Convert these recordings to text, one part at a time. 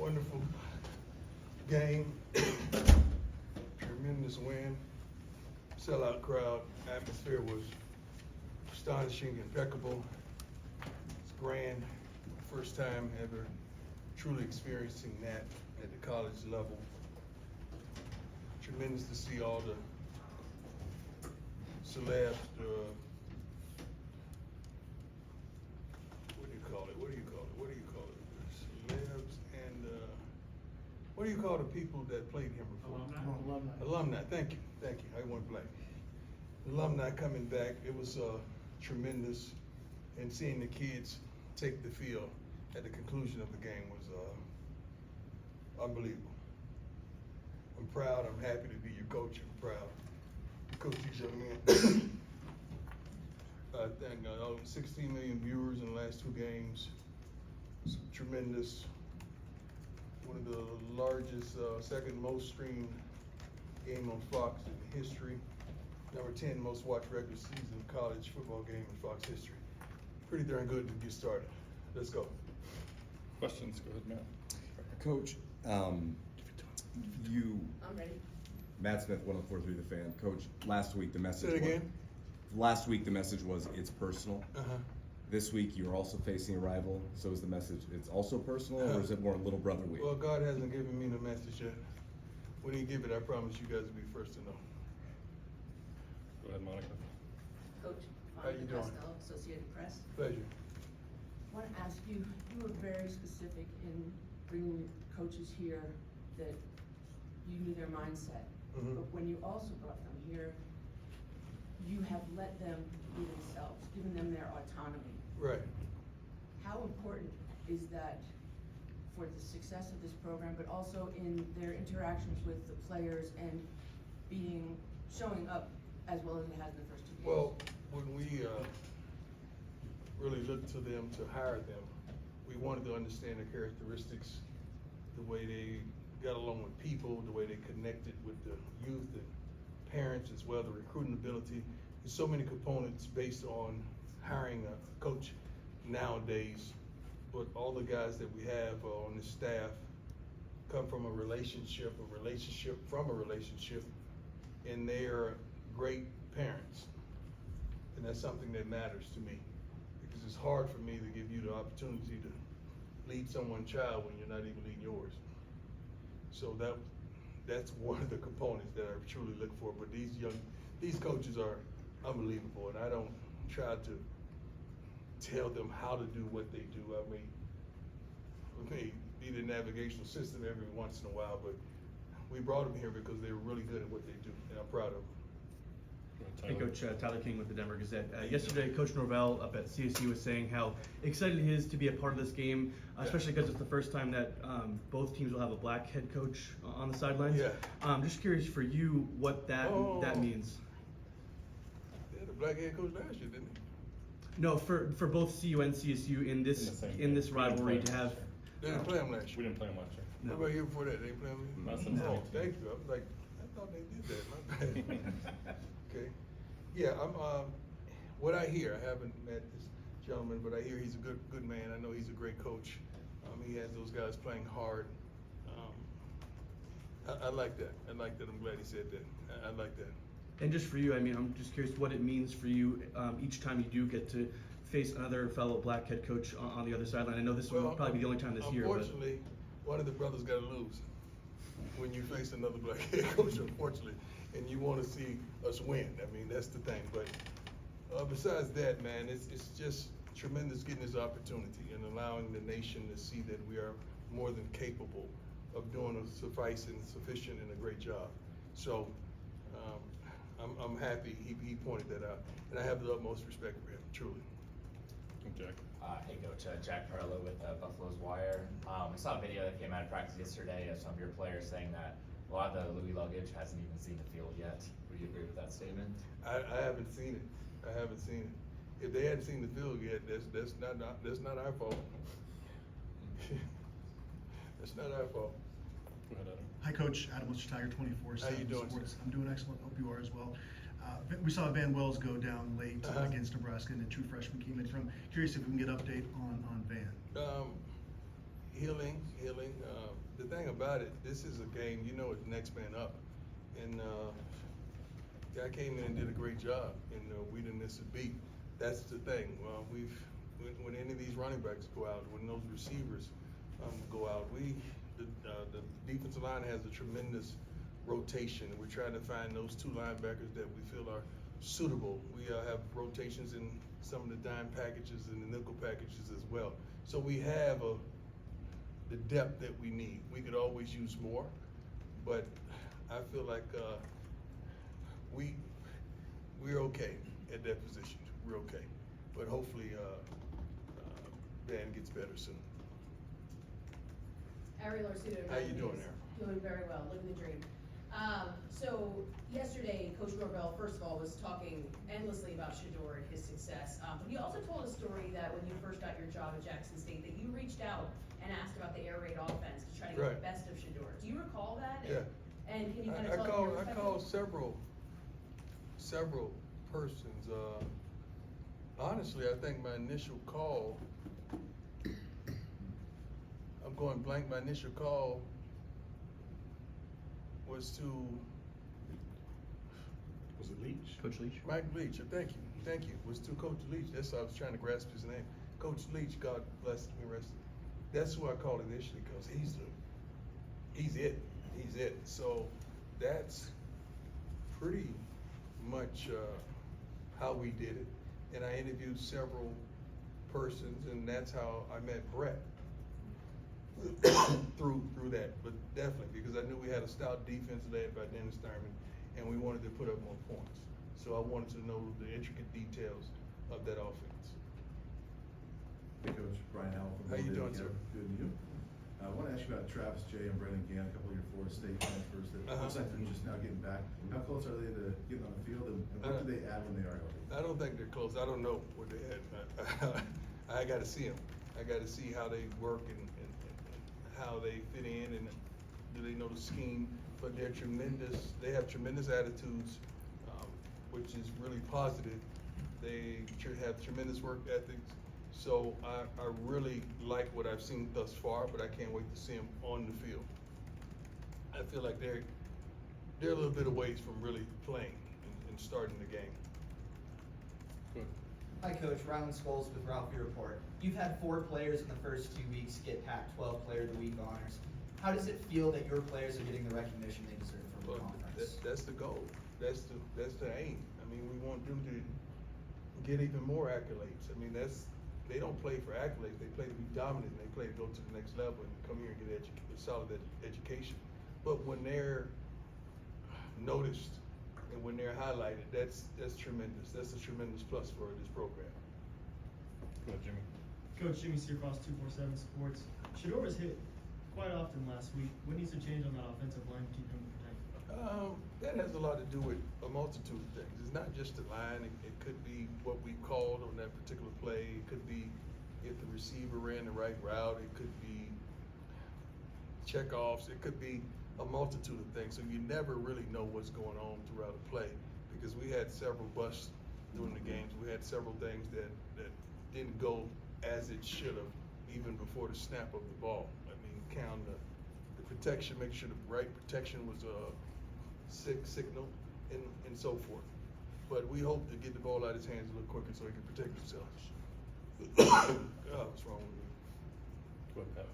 Wonderful game. Tremendous win. Sellout crowd. Atmosphere was astonishing, impeccable. It's grand. First time ever truly experiencing that at the college level. Tremendous to see all the celebs, what do you call it? Celebs and what do you call the people that played him before? Alumni. Thank you. I went blank. Alumni coming back. It was tremendous, and seeing the kids take the field at the conclusion of the game was unbelievable. I'm proud. I'm happy to be your coach. I'm proud to coach these young men. I think 16 million viewers in the last two games. It's tremendous. One of the largest, second most streamed game on Fox in history. Number 10 most watched regular season college football game in Fox history. Pretty darn good to get started. Let's go. Questions? Go ahead, Matt. Coach, I'm ready. Matt Smith, 104.3 The Fan. Coach, last week the message Say it again. Last week the message was it's personal. This week you're also facing a rival, so is the message it's also personal, or is it more little brother week? Well, God hasn't given me the message yet. When He give it, I promise you guys will be first to know. Go ahead, Monica. Coach, How you doing? Costello, Associated Press. Pleasure. I want to ask you, you were very specific in bringing coaches here that you knew their mindset. Mhm. But when you also brought them here, you have let them be themselves, given them their autonomy. Right. How important is that for the success of this program, but also in their interactions with the players and showing up as well as it has in the first two games? Well, when we really looked to them to hire them, we wanted to understand their characteristics, the way they got along with people, the way they connected with the youth and parents as well, the recruiting ability. There's so many components based on hiring a coach nowadays, but all the guys that we have on the staff come from a relationship from a relationship, and they are great parents. And that's something that matters to me, because it's hard for me to give you the opportunity to lead someone's child when you're not even leading yours. So that's one of the components that I truly look for. But these coaches are unbelievable, and I don't try to tell them how to do what they do. I mean, we may need a navigational system every once in a while, but we brought them here because they were really good at what they do, and I'm proud of them. Hey, Coach, Tyler King with the Denver Gazette. Yesterday, Coach Norvell up at CSU was saying how excited he is to be a part of this game, especially because it's the first time that both teams will have a black head coach on the sidelines. Yeah. Just curious for you what that means. They had a black head coach last year, didn't they? No, for both CU and CSU in this rivalry to have. They didn't play him last We year. didn't play him last year. No. What about year before that? They play him? Not since Oh, 19. thank you. I was like, I thought they did that. My bad. Okay. Yeah, I'm. What I hear, I haven't met this gentleman, but I hear he's a good man. I know he's a great coach. He has those guys playing hard. I like that. I like that. I'm glad he said that. I like that. And just for you, I mean, I'm just curious what it means for you each time you do get to face another fellow black head coach on the other sideline. I know this will probably be the only time this year. Unfortunately, one of the brothers got to lose when you face another black head coach, unfortunately, and you want to see us win. I mean, that's the thing. But besides that, man, it's just tremendous getting this opportunity and allowing the nation to see that we are more than capable of doing a sufficient and a great job. So I'm happy he pointed that out, and I have the utmost respect for him, truly. Jack. Hey Coach, Jack Carlo with Buffalo's Wire. I saw a video that came out of practice yesterday of some of your players saying that a lot of the Louis luggage hasn't even seen the field yet. Would you agree with that statement? I haven't seen it. I haven't seen it. If they hadn't seen the field yet, that's not our fault. That's not our fault. Go ahead, Adam. Hi, Coach. Adam with Tiger 24/7 How you doing, Sports. sir? I'm doing excellent. Hope you are as well. We saw Van Wells go down late against Nebraska, and a true freshman came in from. Curious if we can get an update on Van. Healing. The thing about it, this is a game, you know, it's next man up. And guy came in and did a great job, and we didn't miss a beat. That's the thing. When any of these running backs go out, when those receivers go out, the defensive line has a tremendous rotation. We're trying to find those two linebackers that we feel are suitable. We have rotations in some of the dime packages and the nickel packages as well. So we have the depth that we need. We could always use more, but I feel like we're okay at that position. We're okay, but hopefully Dan gets better soon. Ariel Orsuto. How you doing, Ariel? Doing very well, living the dream. So yesterday, Coach Norvell, first of all, was talking endlessly about Shador and his success. But he also told a story that when you first got your job at Jackson State, that you reached out and asked about the air raid offense to try to get the best of Shador. Do you recall that? Yeah. And can you kind of tell me your I perspective? called several persons. Honestly, I think my initial call, I'm going blank, my initial call was to, Was it Leach? Coach Leach. Mike Leach. Thank you, was to Coach Leach. That's why I was trying to grasp his name. Coach Leach, God bless him and rest. That's who I called initially, because he's it. So that's pretty much how we did it. And I interviewed several persons, and that's how I met Brett through that. But definitely, because I knew we had a stout defense led by Dennis Thurman, and we wanted to put up more points. So I wanted to know the intricate details of that offense. Hey, Coach. Brian Howell from How you doing, Moldavia. sir? Good, and you? I want to ask you about Travis Jay and Brendan Gann, a couple of your Florida State transfers that looks like they're just now getting back. How close are they to getting on the field, and what do they add when they are healthy? I don't think they're close. I don't know what they had. I got to see them. I got to see how they work and how they fit in, and do they know the scheme. But they're tremendous. They have tremendous attitudes, which is really positive. They have tremendous work ethics. So I really like what I've seen thus far, but I can't wait to see them on the field. I feel like they're a little bit of ways from really playing and starting the game. Good. Hi, Coach. Rylan Scholes with Ralphie Report. You've had 4 players in the first 2 weeks get Pac-12 Player of the Week honors. How does it feel that your players are getting the recognition they deserve from the Well, conference? that's the goal. That's the aim. I mean, we want them to get even more accolades. I mean, they don't play for accolades. They play to be dominant. They play to go to the next level and come here and get a solid education. But when they're noticed and when they're highlighted, that's tremendous. That's a tremendous plus for this program. Go ahead, Jimmy. Coach Jimmy Searfoss, 247 Sports. Shador was hit quite often last week. What needs to change on that offensive line to keep him protected? That has a lot to do with a multitude of things. It's not just the line. It could be what we called on that particular play. It could be if the receiver ran the right route. It could be checkoffs. It could be a multitude of things. So you never really know what's going on throughout a play, because we had several busts during the games. We had several things that didn't go as it should have, even before the snap of the ball. I mean, count the protection, make sure the right protection was signal and so forth. But we hope to get the ball out of his hands a little quicker so he can protect himself. God, what's wrong with me? Go ahead, Pat.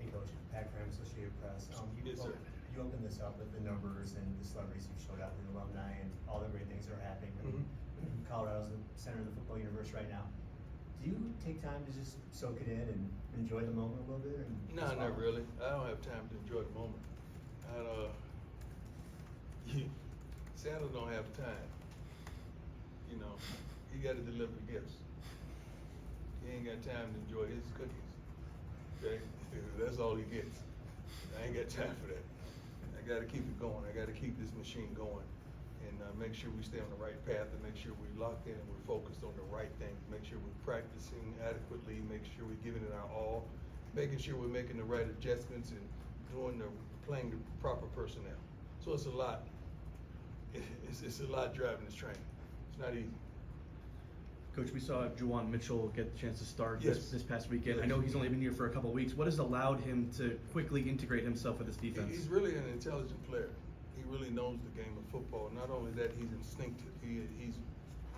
Hey, Coach. Pat Graham, Associated Press. Yes, sir. You opened this up with the numbers and the celebrities you've showed up, the alumni, and all the great things that are happening. Colorado's the center of the football universe right now. Do you take time to just soak it in and enjoy the moment a little bit? No, not really. I don't have time to enjoy the moment. Santa don't have time. You know, he got to deliver gifts. He ain't got time to enjoy his cookies. Okay, that's all he gets. I ain't got time for that. I got to keep it going. I got to keep this machine going, and make sure we stay on the right path, and make sure we're locked in and we're focused on the right things. Make sure we're practicing adequately. Make sure we're giving it our all. Making sure we're making the right adjustments and playing the proper personnel. So it's a lot. It's a lot driving this train. It's not easy. Coach, we saw Juwan Mitchell get the chance to start Yes. this past weekend. I Yes. know he's only been here for a couple weeks. What has allowed him to quickly integrate himself with this defense? He's really an intelligent player. He really knows the game of football. Not only that, he's instinctive. He's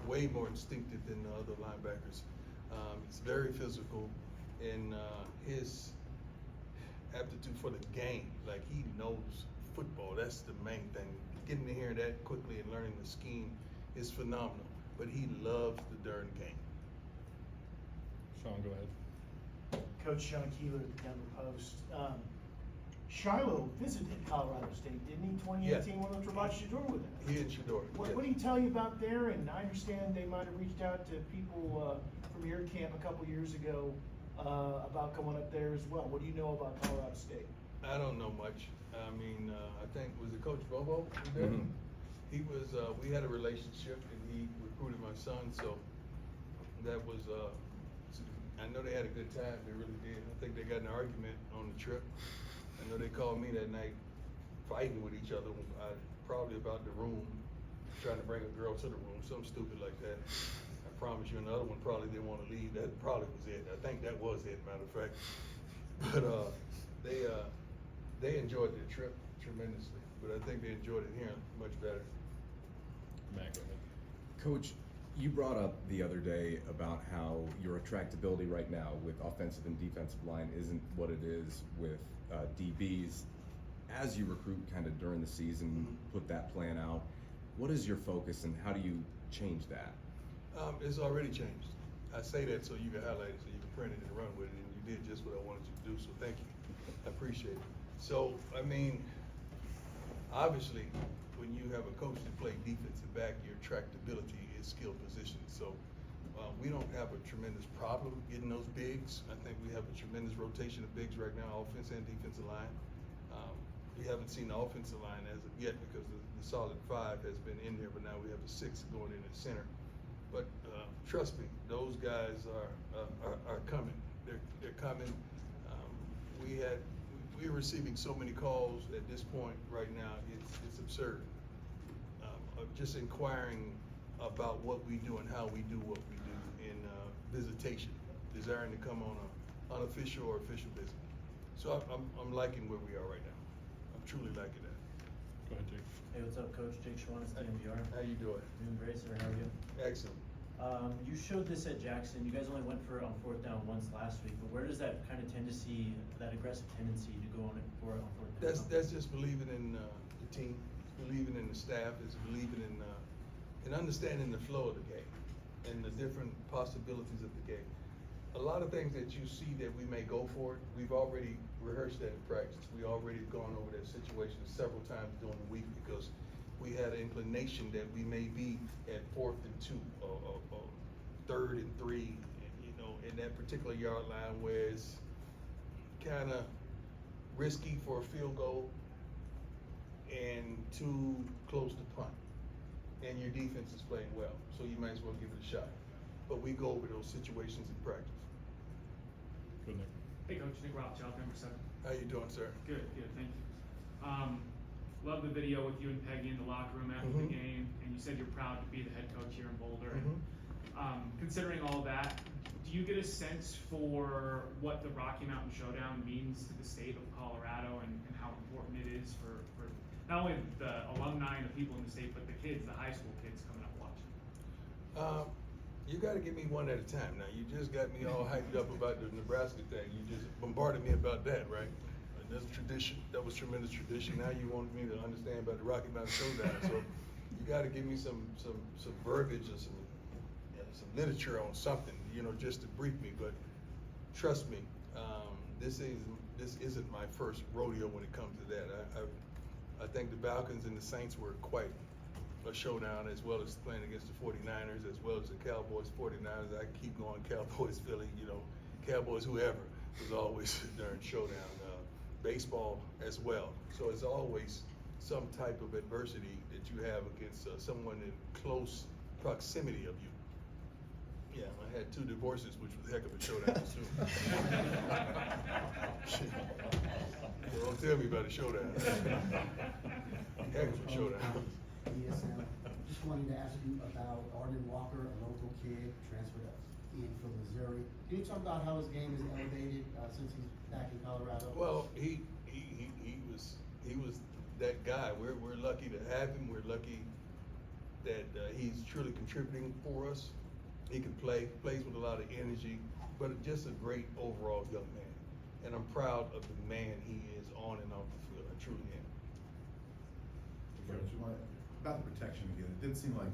way more instinctive than the other linebackers. He's very physical, and his aptitude for the game, like he knows football. That's the main thing. Getting in here that quickly and learning the scheme is phenomenal. But he loves the darn game. Sean, go ahead. Coach Sean Keeler at the Denver Post. Shiloh visited Colorado State, didn't he, 2018, when Rabaj Shador with him? He and Shador. What, yeah. what did he tell you about there? And I understand they might have reached out to people from your camp a couple years ago about going up there as well. What do you know about Colorado State? I don't know much. I mean, I think, was it Coach Bobo there? Mhm. He was, we had a relationship and he recruited my son, so that was, I know they had a good time, they really did. I think they got in an argument on the trip. I know they called me that night fighting with each other, probably about the room, trying to bring a girl to the room, something stupid like that. I promise you, another one probably didn't want to leave. That probably was it. I think that was it, matter of fact. But they enjoyed their trip tremendously, but I think they enjoyed it here much better. Matt, go ahead. Coach, you brought up the other day about how your attractability right now with offensive and defensive line isn't what it is with DBs. As you recruit kind of during the season, put that plan out, what is your focus and how do you change that? It's already changed. I say that so you can highlight it, so you can print it and run with it, and you did just what I wanted you to do, so thank you. I appreciate it. So, I mean, obviously, when you have a coach that plays defensive back, your tractability is skill position. So, we don't have a tremendous problem getting those bigs. I think we have a tremendous rotation of bigs right now, offense and defensive line. We haven't seen the offensive line as of yet because the solid 5 has been in there, but now we have a 6 going in at center. But trust me, those guys are coming. They're coming. We're receiving so many calls at this point right now. It's absurd. Of just inquiring about what we do and how we do what we do in visitation, desiring to come on an unofficial or official visit. So I'm liking where we are right now. I'm truly liking that. Go ahead, Jake. Hey, what's up, Coach? Jake Schwanitz, DNVR. How you doing? Doing great, sir. How are you? Excellent. You showed this at Jackson. You guys only went for it on 4th down once last week, but where does that kind of tendency, that aggressive tendency to go on it for it on 4th down? That's just believing in the team, believing in the staff, it's believing in understanding the flow of the game and the different possibilities of the game. A lot of things that you see that we may go for, we've already rehearsed that in practice. We already gone over that situation several times during the week because we had an inclination that we may be at 4th and 2 or 3rd and 3, and, you know, in that particular yard line where it's kind of risky for a field goal and too close to punt. And your defense is playing well, so you might as well give it a shot. But we go over those situations in practice. Good, Nick. Hey, Coach. Nick Roth, Child Number 7. How you doing, sir? Good, thank you. Love the video with you and Peggy in the locker room after the game, and you said you're proud to be the head coach here in Boulder. Considering all that, do you get a sense for what the Rocky Mountain Showdown means to the state of Colorado and how important it is for not only the alumni and the people in the state, but the kids, the high school kids coming up watching? You got to give me one at a time. Now, you just got me all hyped up about the Nebraska thing. You just bombarded me about that, right? And that's tradition. That was tremendous tradition. Now you want me to understand about the Rocky Mountain Showdown. So you got to give me some verbiage or some literature on something, you know, just to brief me. But trust me, this isn't my first rodeo when it comes to that. I think the Falcons and the Saints were quite a showdown, as well as playing against the 49ers, as well as the Cowboys 49ers. I keep going Cowboys, Philly, you know, Cowboys, whoever, was always during showdown. Baseball as well. So it's always some type of adversity that you have against someone in close proximity of you. Yeah, I had 2 divorces, which was a heck of a showdown too. Well, don't tell me about a showdown. Heck of a showdown. Yes, just wanting to ask you about Arden Walker, a local kid, transferred in from Missouri. Can you talk about how his game is elevated since he's back in Colorado? Well, he was that guy. We're lucky to have him. We're lucky that he's truly contributing for us. He can plays with a lot of energy, but just a great overall young man. And I'm proud of the man he is on and off the field. I truly am. About the protection again, it did seem like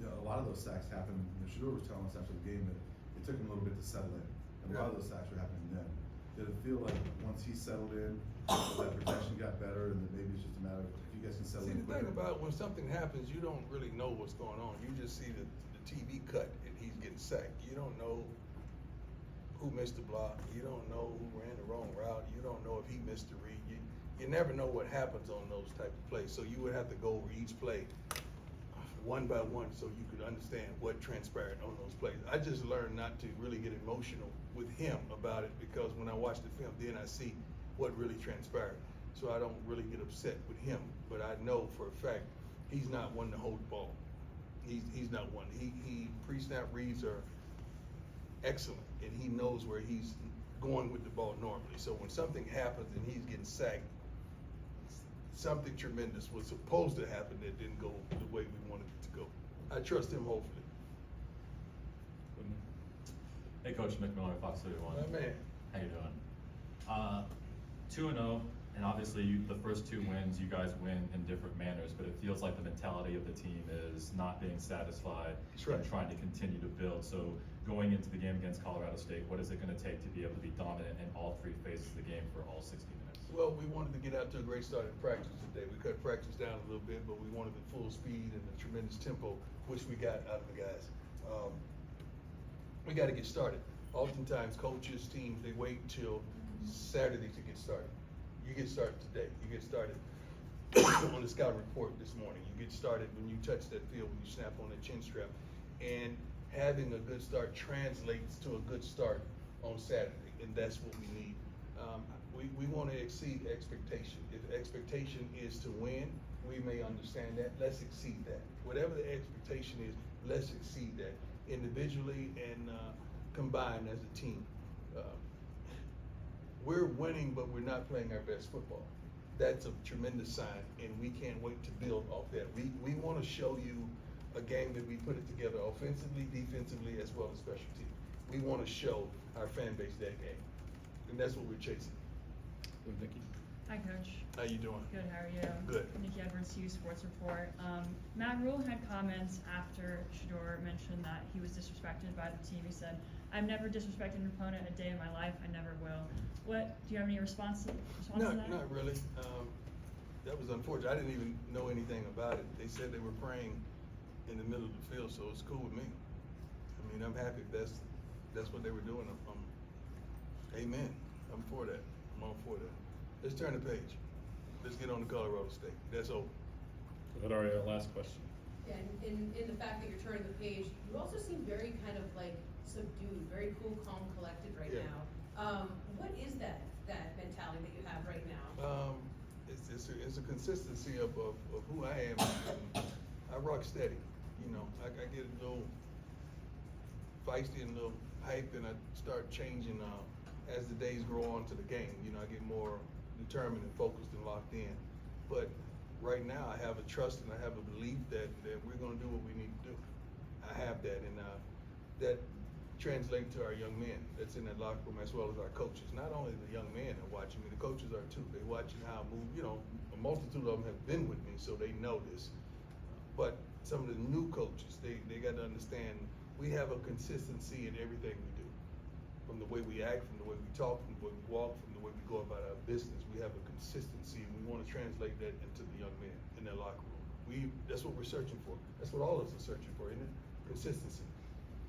a lot of those sacks happened. Shador was telling us after the game that it took him a little bit to settle in, and a lot of those sacks were happening then. Did it feel like once he settled in, that protection got better, and that maybe it's just a matter of if you guys can settle in The quicker? thing about when something happens, you don't really know what's going on. You just see the TV cut and he's getting sacked. You don't know who missed the block. You don't know who ran the wrong route. You don't know if he missed the read. You never know what happens on those type of plays. So you would have to go over each play one by one so you could understand what transpired on those plays. I just learned not to really get emotional with him about it, because when I watch the film, then I see what really transpired. So I don't really get upset with him, but I know for a fact he's not one to hold the ball. He's not one. He pre-snap reads are excellent, and he knows where he's going with the ball normally. So when something happens and he's getting sacked, something tremendous was supposed to happen that didn't go the way we wanted it to go. I trust him, hopefully. Hey, Coach McMullen, Fox 31. My man. How you doing? 2-0, and obviously the first two wins, you guys win in different manners, but it feels like the mentality of the team is not being satisfied and trying to continue to build. So going into the game against Colorado State, what is it going to take to be able to be dominant in all three phases of the game for all 60 minutes? Well, we wanted to get out to a great start in practice today. We cut practice down a little bit, but we wanted the full speed and the tremendous tempo, which we got out of the guys. We got to get started. Oftentimes, coaches, teams, they wait till Saturday to get started. You get started today. You get started on the scout report this morning. You get started when you touch that field, when you snap on that chin strap. And having a good start translates to a good start on Saturday, and that's what we need. We want to exceed expectation. If expectation is to win, we may understand that. Let's exceed that. Whatever the expectation is, let's exceed that individually and combined as a team. We're winning, but we're not playing our best football. That's a tremendous sign, and we can't wait to build off that. We want to show you a game that we put it together offensively, defensively, as well as special teams. We want to show our fan base that game, and that's what we're chasing. Nikki. Hi, Coach. How you doing? Good, how are you? Good. Nikki Edwards, CU Sports Report. Matt Rule had comments after Shador mentioned that he was disrespected by the team. He said, "I've never disrespected an opponent a day in my life. I never will." What, do you have any response to that? Not really. That was unfortunate. I didn't even know anything about it. They said they were praying in the middle of the field, so it's cool with me. I mean, I'm happy if that's what they were doing. Amen. I'm for that. I'm all for that. Let's turn the page. Let's get on to Colorado State. That's over. Is that our last question? Yeah, and in the fact that you're turning the page, you also seem very kind of like subdued, very cool, calm, collected right now. What is that mentality that you have right now? It's a consistency of who I am. I rock steady. You know, I get a little feisty and a little hype, and I start changing as the days grow on to the game. You know, I get more determined and focused and locked in. But right now, I have a trust and I have a belief that we're going to do what we need to do. I have that, and that translates to our young men that's in that locker room, as well as our coaches. Not only the young men are watching me, the coaches are too. They're watching how I move. You know, a multitude of them have been with me, so they know this. But some of the new coaches, they got to understand we have a consistency in everything we do. From the way we act, from the way we talk, from the way we walk, from the way we go about our business, we have a consistency, and we want to translate that into the young men in their locker room. That's what we're searching for. That's what all of us are searching for, isn't it? Consistency.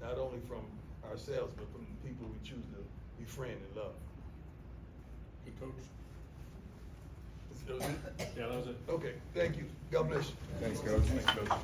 Not only from ourselves, but from the people we choose to befriend and love. Good coach. That was it? Yeah, that was it. Okay, thank you. God bless you. Thanks, Coach. Thanks, Coach.